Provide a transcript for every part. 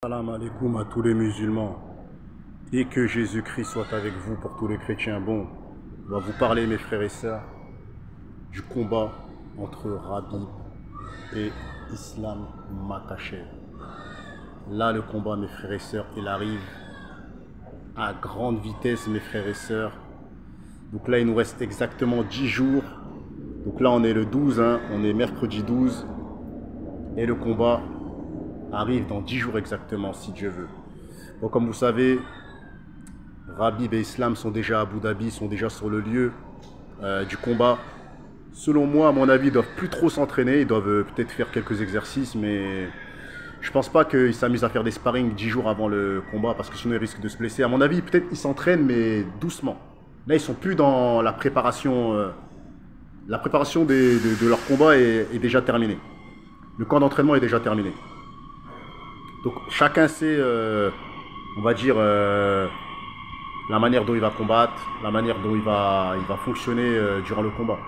Salam alaikum à tous les musulmans et que Jésus-Christ soit avec vous pour tous les chrétiens. Bon, on va vous parler, mes frères et sœurs, du combat entre Rabib et Islam Makhachev. Là, le combat, mes frères et sœurs, il arrive à grande vitesse, mes frères et sœurs. Donc là, il nous reste exactement 10 jours. Donc là, on est le 12, hein, on est mercredi 12 et le combat arrive dans 10 jours exactement, si Dieu veut. Bon, comme vous savez, Rabib et Islam sont déjà à Abu Dhabi, sont déjà sur le lieu du combat. Selon moi, à mon avis, ils doivent plus trop s'entraîner, ils doivent peut-être faire quelques exercices, mais je pense pas qu'ils s'amusent à faire des sparring 10 jours avant le combat, parce que sinon ils risquent de se blesser. À mon avis, peut-être ils s'entraînent, mais doucement. Là, ils sont plus dans la préparation. La préparation de leur combat est déjà terminée. Le camp d'entraînement est déjà terminé. Donc chacun sait, on va dire, la manière dont il va combattre, la manière dont il va fonctionner durant le combat.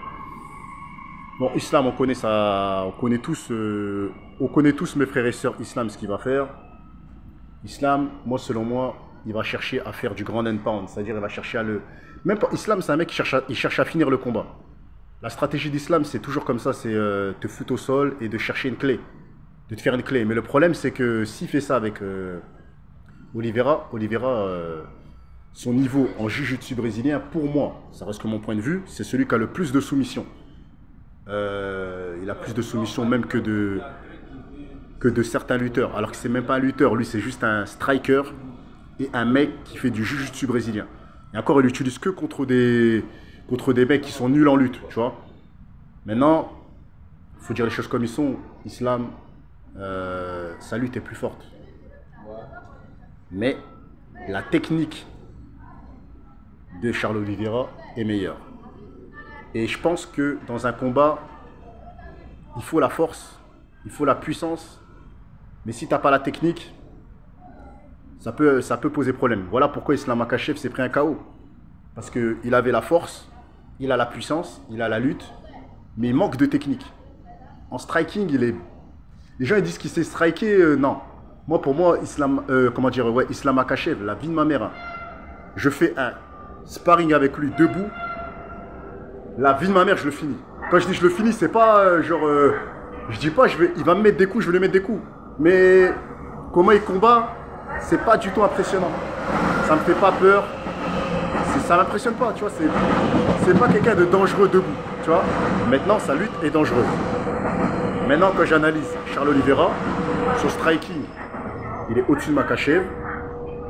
Bon, Islam, on connaît ça, on connaît tous, mes frères et sœurs, Islam, ce qu'il va faire. Islam, moi, selon moi, il va chercher à faire du grand and pound, c'est-à-dire il va chercher à le... Même pas, Islam, c'est un mec qui cherche à finir le combat. La stratégie d'Islam, c'est toujours comme ça, c'est te foutre au sol et de chercher une clé. De te faire une clé. Mais le problème, c'est que s'il fait ça avec Oliveira, son niveau en jiu-jitsu brésilien, pour moi, ça reste que mon point de vue, c'est celui qui a le plus de soumission. Il a plus de soumission même que de certains lutteurs. Alors que c'est même pas un lutteur, lui c'est juste un striker et un mec qui fait du jiu-jitsu brésilien. Et encore, il l'utilise que contre des mecs qui sont nuls en lutte, tu vois. Maintenant, il faut dire les choses comme ils sont. Islam, sa lutte est plus forte. Mais la technique de Charles Oliveira est meilleure. Et je pense que dans un combat, il faut la force, il faut la puissance. Mais si tu n'as pas la technique, ça peut poser problème. Voilà pourquoi Islam Makhachev s'est pris un KO. Parce qu'il avait la force, il a la puissance, il a la lutte, mais il manque de technique. En striking, les gens ils disent qu'il sait striker, non. Pour moi, Islam Makhachev, la vie de ma mère. Je fais un sparring avec lui debout. La vie de ma mère, je le finis. Quand je dis je le finis, c'est pas je dis pas il va me mettre des coups, je vais lui mettre des coups. Mais comment il combat, c'est pas du tout impressionnant. Ça me fait pas peur. Ça m'impressionne pas, tu vois. C'est pas quelqu'un de dangereux debout, tu vois. Maintenant, sa lutte est dangereuse. Maintenant, quand j'analyse Charles Oliveira, son striking, il est au-dessus de Makhachev.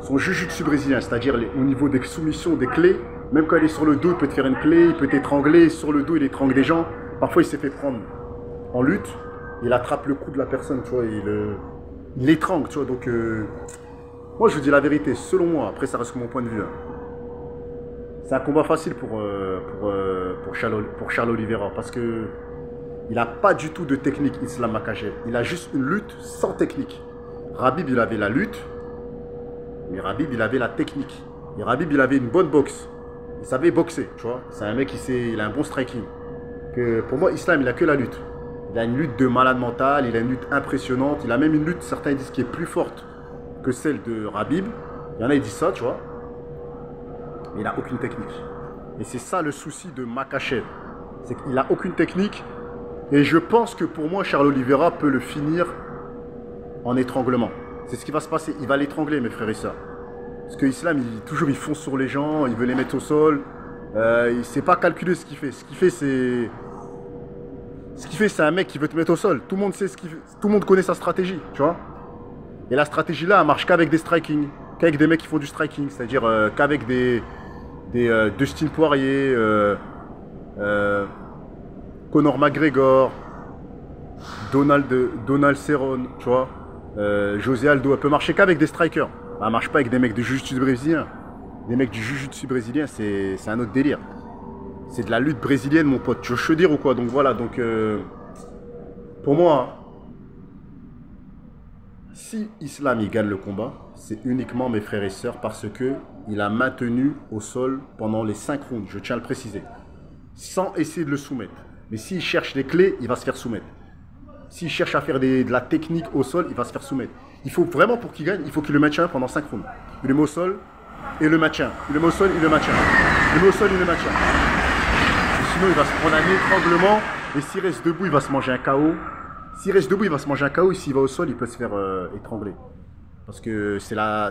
Son jiu-jitsu brésilien, c'est-à-dire au niveau des soumissions, des clés, même quand il est sur le dos, il peut te faire une clé, il peut t'étrangler. Sur le dos, il étrangle des gens. Parfois, il s'est fait prendre en lutte. Il attrape le cou de la personne, tu vois. Il l'étrangle, tu vois. Donc, moi, je vous dis la vérité, selon moi. Après, ça reste mon point de vue. Hein. C'est un combat facile pour Charles Oliveira parce que il n'a pas du tout de technique, Islam Makhachev. Il a juste une lutte sans technique. Rabib, il avait la lutte, mais Rabib, il avait la technique. Et Rabib, il avait une bonne boxe. Il savait boxer, tu vois. C'est un mec il a un bon striking. Pour moi, Islam, il a que la lutte. Il a une lutte de malade mental, il a une lutte impressionnante. Il a même une lutte, certains disent, qui est plus forte que celle de Rabib. Il y en a qui disent ça, tu vois. Mais il n'a aucune technique. Et c'est ça le souci de Makhachev. C'est qu'il n'a aucune technique. Et je pense que pour moi, Charles Oliveira peut le finir en étranglement. C'est ce qui va se passer. Il va l'étrangler, mes frères et sœurs. Parce que l'islam, il fonce sur les gens, il veut les mettre au sol. Il ne sait pas calculer ce qu'il fait. Ce qu'il fait, c'est un mec qui veut te mettre au sol. Tout le monde sait tout le monde connaît sa stratégie, tu vois. Et la stratégie là, elle marche qu'avec des striking, qu'avec des mecs qui font du striking, c'est-à-dire qu'avec des Dustin Poirier, Conor McGregor, Donald Cerrone, tu vois, José Aldo. Elle peut marcher qu'avec des strikers. Elle ne marche pas avec des mecs de jiu-jitsu brésilien. Des mecs du jiu-jitsu brésilien, c'est un autre délire. C'est de la lutte brésilienne, mon pote. Tu veux que je te dire ou quoi? Donc voilà, pour moi, si Islam il gagne le combat, c'est uniquement, mes frères et sœurs, parce qu'il a maintenu au sol pendant les 5 rounds, je tiens à le préciser, sans essayer de le soumettre. Mais s'il cherche les clés, il va se faire soumettre. S'il cherche à faire de la technique au sol, il va se faire soumettre. Il faut vraiment, pour qu'il gagne, il faut qu'il le maintienne pendant 5 rounds. Il le met au sol et le maintient. Il le met au sol, il le maintient. Il le met au sol, il le maintient. Et sinon, il va se prendre un étranglement. Et s'il reste debout, il va se manger un KO. S'il reste debout, il va se manger un KO. Et s'il va au sol, il peut se faire étrangler. Parce que c'est la...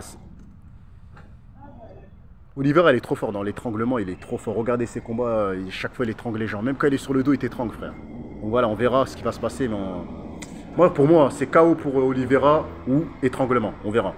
Oliver, elle est trop fort dans l'étranglement, il est trop fort. Regardez ses combats, chaque fois il étrangle les gens. Même quand il est sur le dos, il t'étrangle, frère. Donc voilà, on verra ce qui va se passer. Mais Moi, pour moi, c'est KO pour Oliveira ou étranglement. On verra.